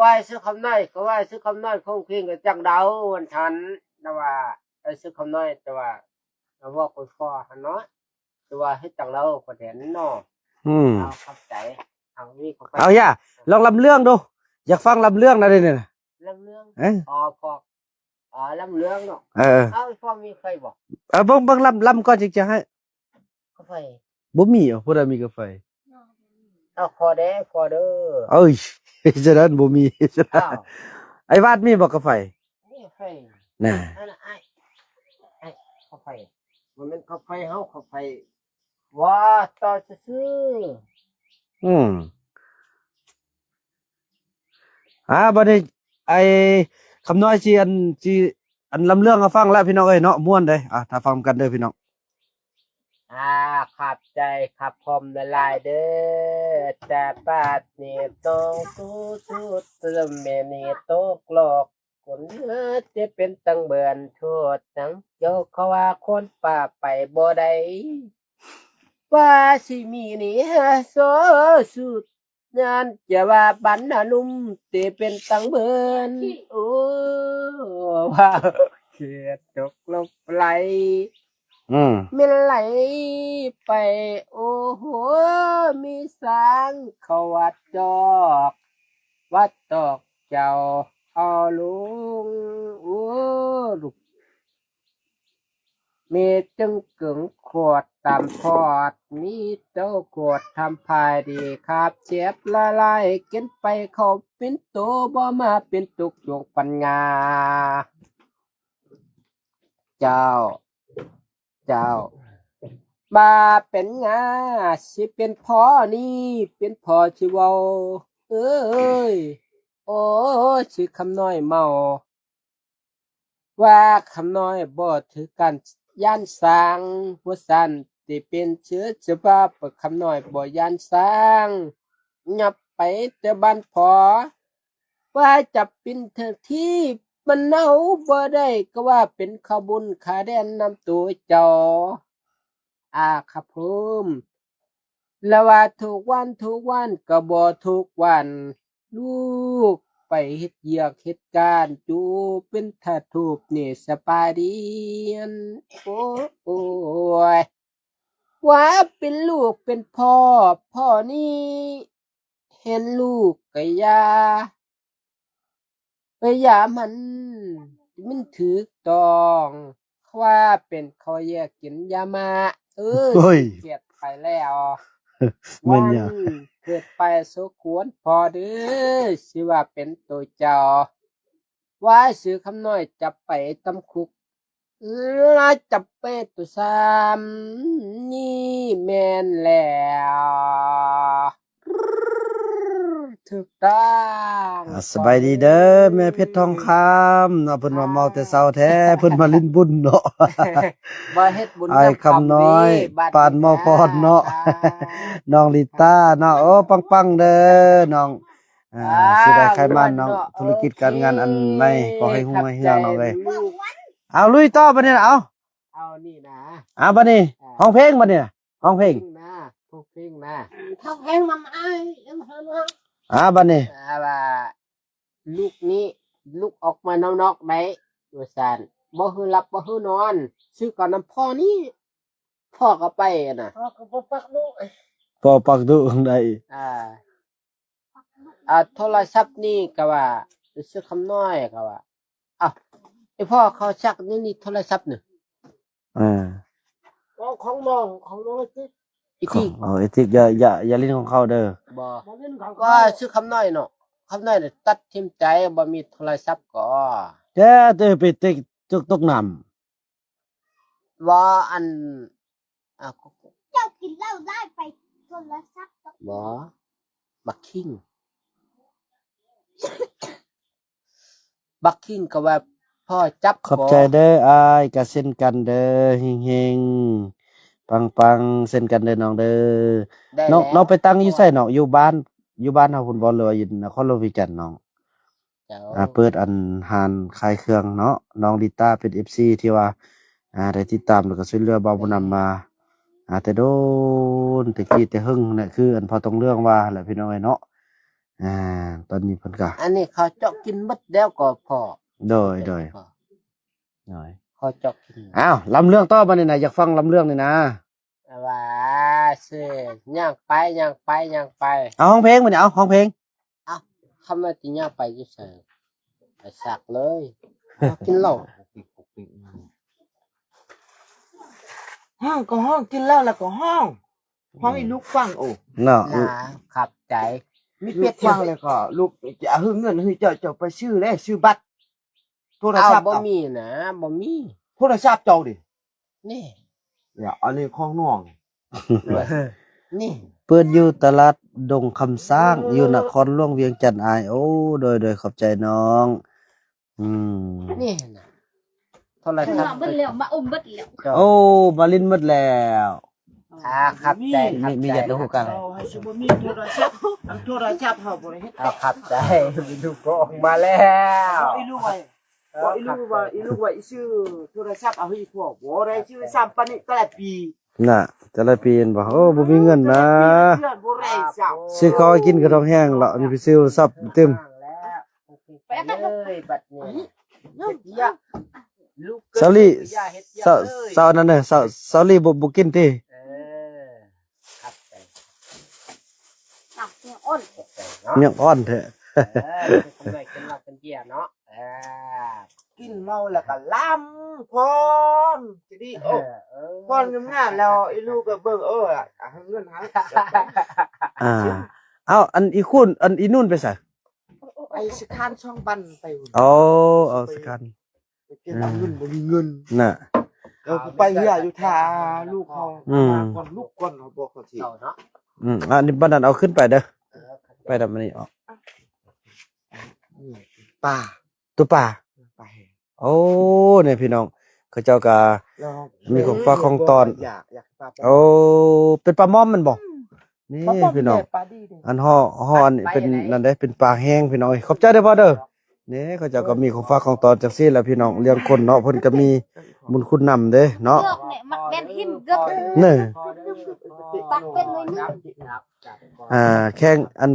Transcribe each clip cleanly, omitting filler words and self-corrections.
ว่าซื้อคำน้อยก็ว่าซื้อคำน้อยคงเพียงกับจังเดาวันทันแต่ว่าไอ้ซื้อคำน้อยแต่ว่าเราว่าคนฟอหันเนาะแต่ว่าให้จังเดาคนเห็นเนาะเอาเข้าใจเอานี่เขาไปเอาย่าลองลำเรื่องดูอยากฟังลำเรื่องนะเด้เนี่ย ลำเรื่องอ๋อพอลำเรื่องเนาะเอาพอมีใครบอกเบิ่งลำก่อนจะให้กาแฟบ่มีอ่ะผู้ใดมีกาแฟเอาคอเด้คอเด้อเอ้ยฉะนั้นบ่มีฉะนั้นไอ้วาดมีบ่กาแฟนี่กาแฟน่ะไอ้กาแฟมันเป็นกาแฟเฮากาแฟว่าต่อซื่อบัดนี้ไอ้คำน้อยสิอันลำเรื่องก็ฟังแล้วพี่น้องเอ้ยเนาะม่วนเด้ถ้าฟังกันเด้อพี่น้องขับใจขับพรมละลายเด้อแต่ปาดนี่ต้องสู้เติมเมนี่ตกหลอกคนจะเป็นตังเบือนโทษนังเจ้าเขาว่าคนป่าไปบ่ได้ว่าสิมีนี่โซสุดงานจะว่าบันนุ่มจะเป็นตังเบือนโอ้ว่าเขียดตกลงไหลมีไหลไปโอ้โหมีสางเขาวัดจอกวัดตอกเจ้าเอาลุงโอ้ลูกมีจึงกึ่งขวดตามพอดมีเต้าขวดทำพายดีครับเจ็บละลายกินไปเขาเป็นตัวบ่มาเป็นตุกจวงปัญญาเจ้ามาเป็นงาสิเป็นพ่อนี่เป็นพ่อชิวาเอ้ยโอ้ชื่อคำน้อยเมาว่าคำน้อยบ่ถือกันย่านสร้างหัวสันที่เป็นเชื้อเชื้อว่าเปิดคำน้อยบ่ย่านสร้างยับไปแต่บ้านพอว่าจะเป็นเธอที่มันเน่าบ่ได้ก็ว่าเป็นขบุญขาแดนนำตัวเจ้าครับผมแล้วว่าทุกวันก็บ่ทุกวันลูกไปเฮ็ดเยียกเฮ็ดการจูเป็นถ้าทูบนี่สบายดีโอ้ยว่าเป็นลูกเป็นพ่อนี่เห็นลูกก็อย่ามันถือต้องว่าเป็นเขาแยกกินยามาเกลียดไปแล้ววันเกิดไปสุขวนพอเด้อสิว่าเป็นตัวเจ้าว่าซื้อคำน้อยจับไปตำคุกแล้วจับไปตัวซ้ำนี่แม่นแล้วถูกต้องสบายดีเด้อแม่เพชรทองคำเนาะเพิ่นว่าเมาแต่เช้าแท้เพิ่นมาลิ้นบุญเนาะบ่เฮ็ดบุญไอ้คำน้อยปานเมาพรเนาะน้องลิต้าเนาะโอ้ปังๆเด้อน้องสิได้ใครมาน้องธุรกิจการงานอันใหม่ขอให้ฮู้ให้เฮืองน้องเอ้ยเอาลุยต่อบัดนี้เอานี่นะบัดนี้ห้องเพลงบัดนี้ห้องเพลงนะห้องเพลงนะห้องเพลงมาอ้ายบัดนี้ว่าลูกนี้ลูกออกมานอกได้ว่าซั่นบ่ฮือหลับบ่ฮือนอนซื้อก่อนน้ำพ่อนี่พ่อก็ไปน่ะพ่อก็บ่ปักลูกพ่อปักดุได้โทรศัพท์นี่ก็ว่าซื้อคำน้อยก็ว่าไอ้พ่อเขาชักนี่โทรศัพท์น่ะของน้องสิอีกที่อย่าลิ้นของเขาเด้อบ่ก็ซื้อคำน้อยเนาะคำน้อยตัดทิ่มใจบ่มีโทรศัพท์ก็เด้อไปติ๊กตกน้ำว่าอันเจ้ากินเหล้าได้ไปโทรศัพท์บ่บักคิงก็ว่าพ่อจับขอบใจเด้ออ้ายก็เช่นกันเด้อเฮงๆปังๆเช่นกันเด้อน้องเด้อน้องไปตั้งอยู่ไสเนาะอยู่บ้านเฮาพุ่นบ่เลยอยู่นครหลวงวิจันทน์น้องเปิดอันร้านขายเครื่องเนาะน้องลิต้าเป็น FC ที่ว่าได้ติดตามแล้วก็ช่วยเหลือบ่าวบุญนำมาแต่โดนตะกี้แต่หึงน่ะคืออันพอต้องเรื่องว่าแหละพี่น้องเอ้ยเนาะ ตอนนี้เพิ่นก็ อันนี้เขาเจาะกินหมดแล้วก็พอ โดย เขาเจาะกิน อ้าวลำเรื่องต่อมานี่นะอยากฟังลำเรื่องนี่นะ ว่าสิย่างไป เอาห้องเพลงมาเนี่ยเอาห้องเพลง คำว่าที่ย่างไปอยู่เฉยไปสักเลยกินเหล้า ห้องก็ห้องกินเหล้าแล้วก็ห้องให้ลูกฟังโอ้ เนาะ นะขับใจมี ลู เป็ด กฟังแล้วก็ลูกจะเอาเงินให้เจ้าไปซื้อเลยซื้อบัตรโทร เอา ศัพท์ บ่ เอา มีนะบ่มี โทรศัพท์เจ้าดิ นี่ อย่าอันนี้ของน้อง นี่ เปิดอยู่ตลาดดงคำสร้างอยู่นครหลวงเวียงจันทน์อายโอ้โดยขอบใจน้อง นี่นะโทร มา ศัพท์ เบิ้ลแล้วมาอมเบิ้ลแล้ว โอ้มาลินหมดแล้ว ขับใจ มีอยากรู้กัน เอาให้สิบ่มีโทรศัพท์อันโทรศัพท์เฮาบ่ได้เฮ็ด เอาขับใจมีลูกก็ออกมาแล้ว อีลูกไว้อีลูกว่าอีซื้อโทรศัพท์เอาให้พ่อบ่ได้ซื้อซ้ำปานนี้แต่ละปี น่ะแต่ละปีเห็นบ่โอ้บ่มีเงินนะ เดือนบ่ได้ซ้ำ ซื้อข้าวให้กินก็ต้องแห้งแล้วนี่ไปซื้อซับเต็ม ไปเลยบัดนี้เฮ็ดยะลูก เซาลี่ เฮ็ดยะ เซานั่นน่ะเซาลี่บ่กินติ ขับใจ ตักเนี่ยอ้น เนาะ ยังอ่อนแท้ คนไหนกินเหล้าเป็นเบียร์เนาะ กินเมาแล้วก็ล้ำพรจะดีโอ้พรงามๆแล้วอีลูกก็เบิ่งให้เงินหา เอาอันอีคุณอันอีนู่นไปใส่ ไปสถานช่องบันไปหุ่น เอาสักกัน ไปเก็บเอาเงินบ่มีเงิน น่ะ เราไปเฮียอยู่ท่าลูกเขา อืม ก่อนลูกก่อนเขาบอกเขาสิ เก่าเนาะ อันนี้บัดนั้นเอาขึ้นไปเด้อไปดำอันนี้ออก ป่า ตัวป่า ไป โอ้เนี่ยพี่น้องเขาเจ้าก็ แล้ว มีของฝากของตอน อยากป่า โอ้เป็นปลาม่อมมันบ่นี่พี่น้อง ปลาดีเด้ อันห่ออันนี้เป็นนั่นได้เป็นปลาแห้งพี่น้องขอบใจเด้อบ่เด้อนี่เขาเจ้าก็มีของฝากของตอนจังซี่แหละพี่น้องเลี้ยงคนเนาะเพิ่นก็มีบุญคุณนำเด้เนาะ เกือบเนี่ยมักแบนหิมเกือบ นี่ ปักเป็นเลยนี่ แ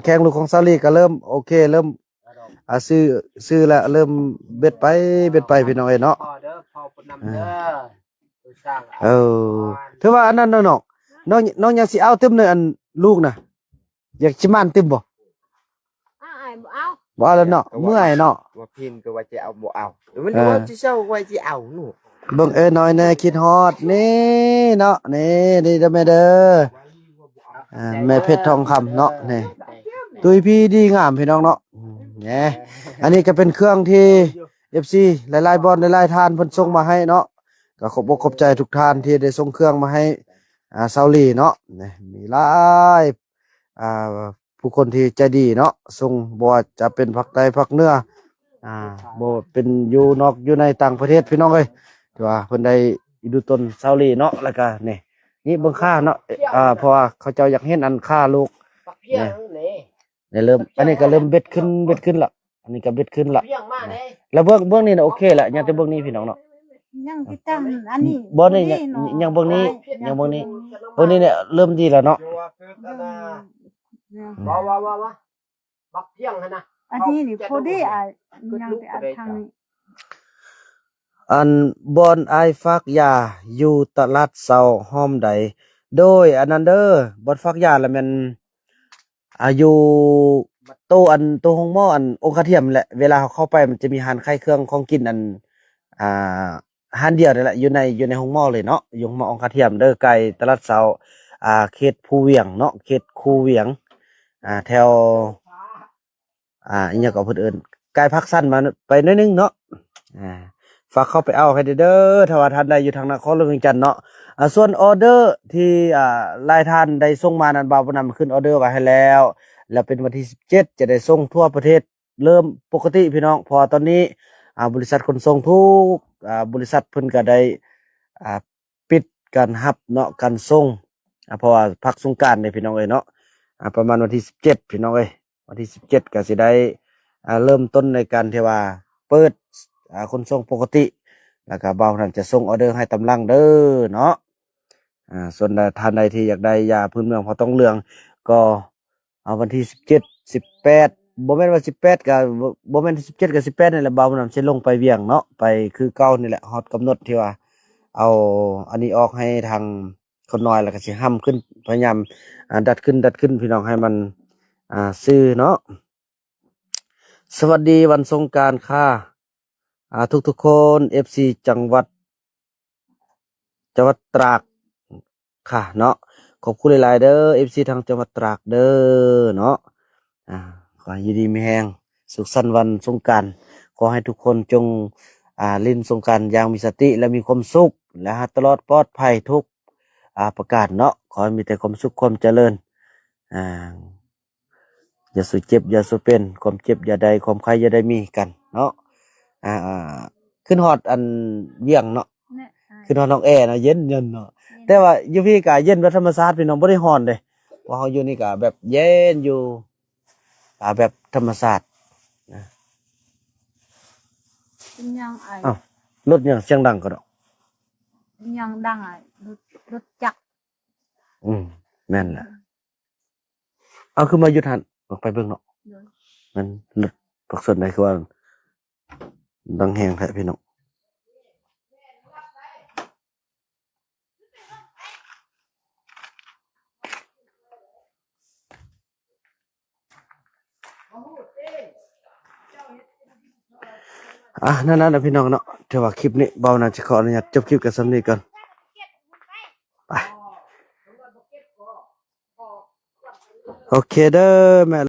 ข้งลูกของซาลีก็เริ่มโอเคเริ่มซื้อแล้วเริ่มเบ็ดไปพี่น้องเอ้ยเนาะ พอเด้อพอปนำเด้อผู้สร้าง เออถือว่าอันนั้นเนาะน้องอยากสิเอาตึมเด้ออันลูกน่ะอยากสิมานตึมบ่ อ้ายบ่เอา บ่เอาแล้วเนาะเมื่อยเนาะ ว่าพินก็ว่าจะเอาบ่เอามันว่าสิเช้าว่าสิเอาหนู เบิ่งน้อยแน่คิดฮอดนี่เนาะนี่เด้อแม่เด้อแม่เพชรทองคำเนาะนี่ตุยพี่ดีงามพี่น้องเนาะเนี่ยอันนี้ก็เป็นเครื่องที่ FC หลายๆบอลหลายๆท่านเพิ่นส่งมาให้เนาะก็ขอบอกขอบใจทุกท่านที่ได้ส่งเครื่องมาให้ซาลีเนาะนี่มีหลายผู้คนที่ใจดีเนาะส่งบ่ว่าจะเป็นภาคใต้ภาคเหนือบ่เป็นอยู่นอกอยู่ในต่างประเทศพี่น้องเอ้ยที่ว่าเพิ่นได้อิดูตนซาลีเนาะแล้วก็นี่เบิ่งค่าเนาะเพราะว่าเขาเจ้าอยากเห็นอันค่าลูก ปักเพียงนี่ ได้เริ่มอันนี้ก็เริ่มเบ็ดขึ้นละอันนี้ก็เบ็ดขึ้นละ เพียงมาเลย แล้วเบื้องนี้น่ะโอเคละยังแต่เบื้องนี้พี่น้องเนาะ ยังที่ตั้งอันนี้ บ่นี่ยังเบื้องนี้ยังเบื้องนี้เบื้องนี้เนี่ยเริ่มดีแล้วเนาะ ว่าปักเพียงหั่นน่ะ อันนี้นี่พอดียังที่อันทางนี้ อันบอนไอายฟักยาอยู่ตลาดเซาห้อมใดโดยอันนั้นเด้อบอนฟักยาแล้วแม่นอยู่โตห้องหม้ออันองค์คาเทียมแหละเวลาเขาเข้าไปมันจะมีร้านขายเครื่องของกินอันร้านเดียวนี่แหละอยู่ในห้องหม้อเลยเนาะอยู่ห้องหม้อองค์คาเทียมเด้อไกลตลาดเซาเขตภูเวียงเนาะเขตคูเวียงแถวอีหยังก็เพิ่นเอิ้นไกลพักสั้นมาไปหนิดนึงเนาะฝากเข้าไปเอาให้เด้อถ้าว่าท่านใดอยู่ทางนครหลวงเวียงจันทน์เนาะส่วนออเดอร์ที่หลายท่านได้ส่งมานั้นบ่าวบ่นำขึ้นออเดอร์ไว้ให้แล้วเป็นวันที่17จะได้ส่งทั่วประเทศเริ่มปกติพี่น้องพอตอนนี้บริษัทขนส่งทุกบริษัทเพิ่นก็ได้ปิดการรับเนาะการส่งเพราะว่าพักสงกรานต์นี่พี่น้องเอ้ยเนาะประมาณวันที่17พี่น้องเอ้ยวันที่17ก็สิได้เริ่มต้นในการที่ว่าเปิดขนส่งปกติแล้วก็บ่าวนั้นจะส่งออเดอร์ให้ตำลังเด้อเนาะส่วนท่านใดที่อยากได้ยาพื้นเมืองพอต้องเรืองก็เอาวันที่17 18 บ่แม่นว่า18ก็บ่แม่น17กับ18นี่แหละบ่าวนำสิลงไปเวียงเนาะไปคือเก่านี่แหละฮอดกำหนดที่ว่าเอาอันนี้ออกให้ทางคนน้อยแล้วก็สิห้ำขึ้นพยายามดัดขึ้นพี่น้องให้มันซื่อเนาะสวัสดีวันสงกรานต์ค่ะทุกๆคน FC จังหวัดตรากค่ะเนาะขอบคุณหลายๆเด้อ FC ทางจังหวัดตรากเด้อเนาะขอให้อยู่ดีมีแรงสุขสันต์วันสงกรานต์ขอให้ทุกคนจงเล่นสงกรานต์อย่างมีสติและมีความสุขและตลอดปลอดภัยทุกประกาศเนาะขอให้มีแต่ความสุขความเจริญอย่าสุเจ็บอย่าสุเป็นความเจ็บอย่าใดความใครอย่าได้มีกันเนาะขึ้นฮอดอันเวียงเนาะขึ้นฮอดน้องแอเนาะเย็นเนาะแต่ว่าอยู่พี่ก็เย็นแบบธรรมชาติพี่น้องบ่ได้ร้อนเด้ว่าเฮาอยู่นี่ก็แบบเย็นอยู่แบบธรรมชาตินะ เป็นยังไง อ้าวรถยังเสียงดังก็ดอก เป็นยังดังไงรถจักร แม่นแหละเอาคือมาหยุดหันออกไปเบิ่งเนาะ เลย มันรถปักส่วนไหนคือว่าดังแฮงแท้พี่น้องนั่นนะพี่น้องเนาะถือว่าคลิปนี้เบาน่าจะขออนุญาตจบคลิปกันสำนี้ก่อนไปโอเคเด้อแม่